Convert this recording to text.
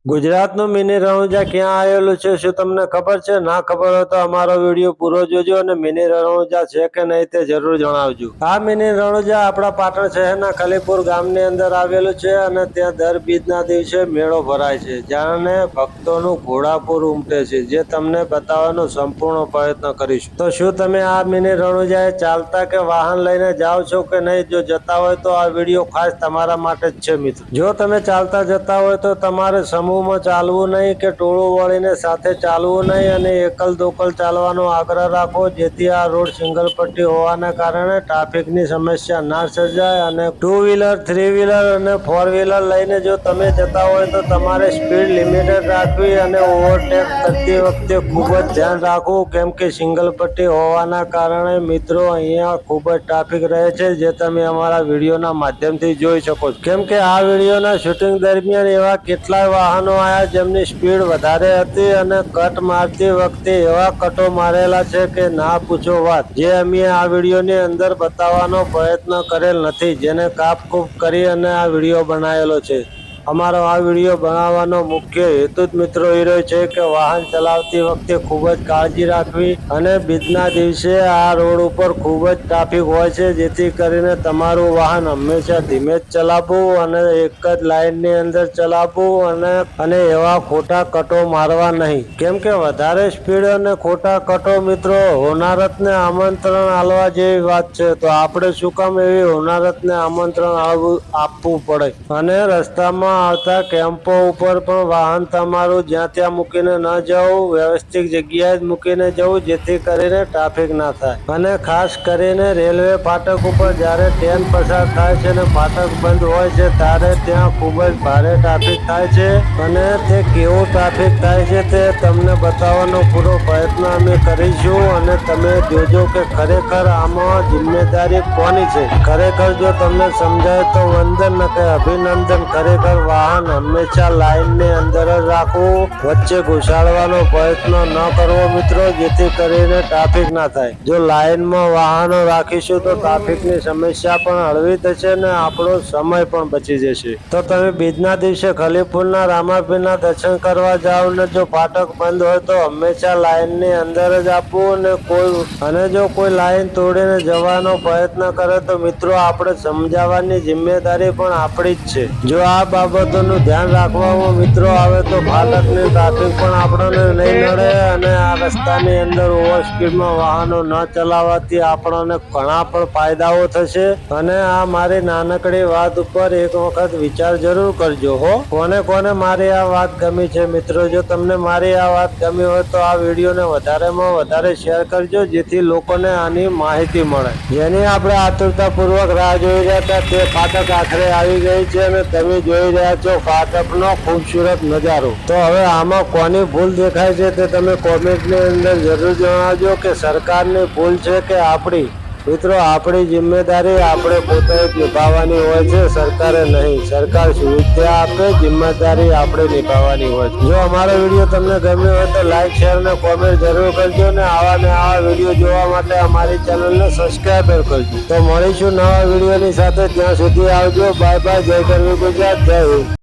ગુજરાતનું મિની રણુજા ક્યાં આવેલું છે શું તમને ખબર છે? ના ખબર હોય તો અમારો વિડીયો પૂરો જોજો અને મિની રણુજા છે કે નહીં તે જરૂર જણાવજો. આ મિની રણુજા આપણા પાટણ શહેરના ખલીપુર ગામની અંદર આવેલું છે અને ત્યાં દર બીજના દિવસે મેળો ભરાય છે, જ્યાં ભક્તોનું ઘોડાપુર ઉમટે છે, જે તમને બતાવવાનો સંપૂર્ણ પ્રયત્ન કરીશું. તો શું તમે આ મિની રણુજાએ ચાલતા કે વાહન લઈને જાઓ છો કે નહીં? જો જતા હોય તો આ વિડીયો ખાસ તમારા માટે જ છે મિત્રો. જો તમે ચાલતા જતા હોય તો તમારે સમૂહમાં ચાલવું નહીં કે ટોળું વળીને સાથે ચાલવું નહીં અને એકલ દોકલ ચાલવાનો આગ્રહ રાખો, જેથી આ રોડ સિંગલ પટ્ટી હોવાના કારણે ટ્રાફિકની સમસ્યા ના સર્જાય. અને 2 વ્હીલર 3 વ્હીલર અને 4 વ્હીલર લઈને જો તમે જતા હોય તો તમારે સ્પીડ લિમિટેડ રાખવી અને ઓવરટેક કરતી વખતે ખૂબ જ ધ્યાન રાખવું, કેમ કે સિંગલ પટ્ટી હોવાના કારણે મિત્રો અહીંયા ખૂબ જ ટ્રાફિક રહે છે, જે તમે અમારા વિડીયોના માધ્યમથી જોઈ શકો છો. કેમ કે આ વિડીયોના શૂટિંગ દરમિયાન એવા કેટલાય વાહનો આવ્યા જેમની સ્પીડ વધારે હતી અને કટ મારતી વખતે એવા કટો મારેલા છે કે ના પૂછો વાત, જે અમે આ વિડીયોની અંદર બતાવવાનો પ્રયત્ન કરેલ નથી, જેને કાપકૂપ કરી અને આ વિડીયો બનાવેલો છે. અમારો આ વિડીયો બનાવવાનો મુખ્ય હેતુ જ મિત્રો એ રહ્યો છે કે વાહન ચલાવતી વખતે ખૂબ જ કાળજી રાખવી અને બીજના દિવસે આ રોડ ઉપર ખૂબ જ ટ્રાફિક હોય છે, જેથી કરીને તમારું વાહન હંમેશા ધીમે જ ચલાવવું અને એક જ લાઇનની અંદર ચલાવવું અને એવા ખોટા કટો મારવા નહીં, કેમ કે વધારે સ્પીડ અને ખોટા કટો મિત્રો હોનારતને આમંત્રણ આપવા જેવી વાત છે. તો આપણે શું કામ એવી હોનારતને આમંત્રણ આપવું પડે અને રસ્તામાં આવતા કેમ્પો ઉપર પણ વાહન તમારું જ્યાં ત્યાં મૂકીને ન જવું, વ્યવસ્થિત જગ્યાએ જ મૂકીને જવું, જેથી કરીને ટ્રાફિક ના થાય. અને ખાસ કરીને રેલવે ફાટક ઉપર જ્યારે ટ્રેન પસાર થાય છે અને ફાટક બંધ હોય છે ત્યારે ત્યાં ખૂબ જ ભારે ટ્રાફિક થાય છે અને તે કેવું ટ્રાફિક થાય છે તે તમને બતાવવાનો પૂરો પ્રયત્ન અમે કરીશું અને તમે જોજો કે ખરેખર આમાં જિમ્મેદારી કોની છે. ખરેખર જો તમને સમજાય તો વંદન કે અભિનંદન. ખરેખર વાહન હંમેશા લાઇનની અંદર જ રાખવું, વચ્ચે ઘુસાડવાનો પ્રયત્ન ન કરવો મિત્રો, જેથી કરીને ટ્રાફિક ના થાય. જો લાઇનમાં વાહનો રાખીશું તો ટ્રાફિકની સમસ્યા પણ હળવી થશે અને આપણો સમય પણ બચી જશે. તો તમે બીજના દિવસે ખલીપુરના રામાપીરના દર્શન કરવા જાઓ ને જો ફાટક બંધ હોય તો હંમેશા લાઇનની અંદર જ આપવું અને જો કોઈ લાઇન તોડીને જવાનો પ્રયત્ન કરે તો મિત્રો આપણે સમજાવવાની જિમ્મેદારી પણ આપણી જ છે. જો આ બાબતોનું ધ્યાન રાખવામાં મિત્રો આવે તો ફાટકની ટ્રાફિક પણ આપણને નહીં નડે અને આ રસ્તાની અંદર ઓવર સ્પીડમાં વાહનો ન ચલાવવાથી આપણને ઘણા પણ ફાયદાઓ થશે. અને આ મારી નાનકડી વાત ઉપર એક વખત વિચાર જરૂર કરજો હો. કોને કોને મારી આ વાત ગમી છે મિત્રો? જો તમને મારી આ વાત ગમી હોય તો આ વિડીયોને વધારેમાં વધારે શેર કરજો, જેથી લોકોને આની માહિતી મળે, જેની આપણે આતુરતાપૂર્વક રાહ જોઈ રહ્યા હતા. તે ફાટક આખરે આવી ગઈ છે અને તમે જોઈ રહ્યા છો ફાટકનો ખૂબસૂરત નજારો. તો હવે આમાં કોની ભૂલ દેખાય છે તે તમે કોમેન્ટની અંદર જરૂર જણાવજો કે સરકારની ભૂલ છે કે આપણી. મિત્રો આપણી જિમ્મેદારી આપણે પોતે જ નિભાવવાની હોય છે, સરકારે નહીં. સરકાર સુવિધા આપે, જિમ્મેદારી આપણે નિભાવવાની હોય છે. જો અમારો વિડીયો તમને ગમ્યો હોય તો લાઈક શેર અને કોમેન્ટ જરૂર કરજો અને આવા વિડીયો જોવા માટે અમારી ચેનલને સબસ્ક્રાઈબ કરજો. તો મળીશું નવા વિડીયોની સાથે, ત્યાં સુધી આવજો. Bye bye. જય ગરવી ગુજરાત. જય હિન્દ.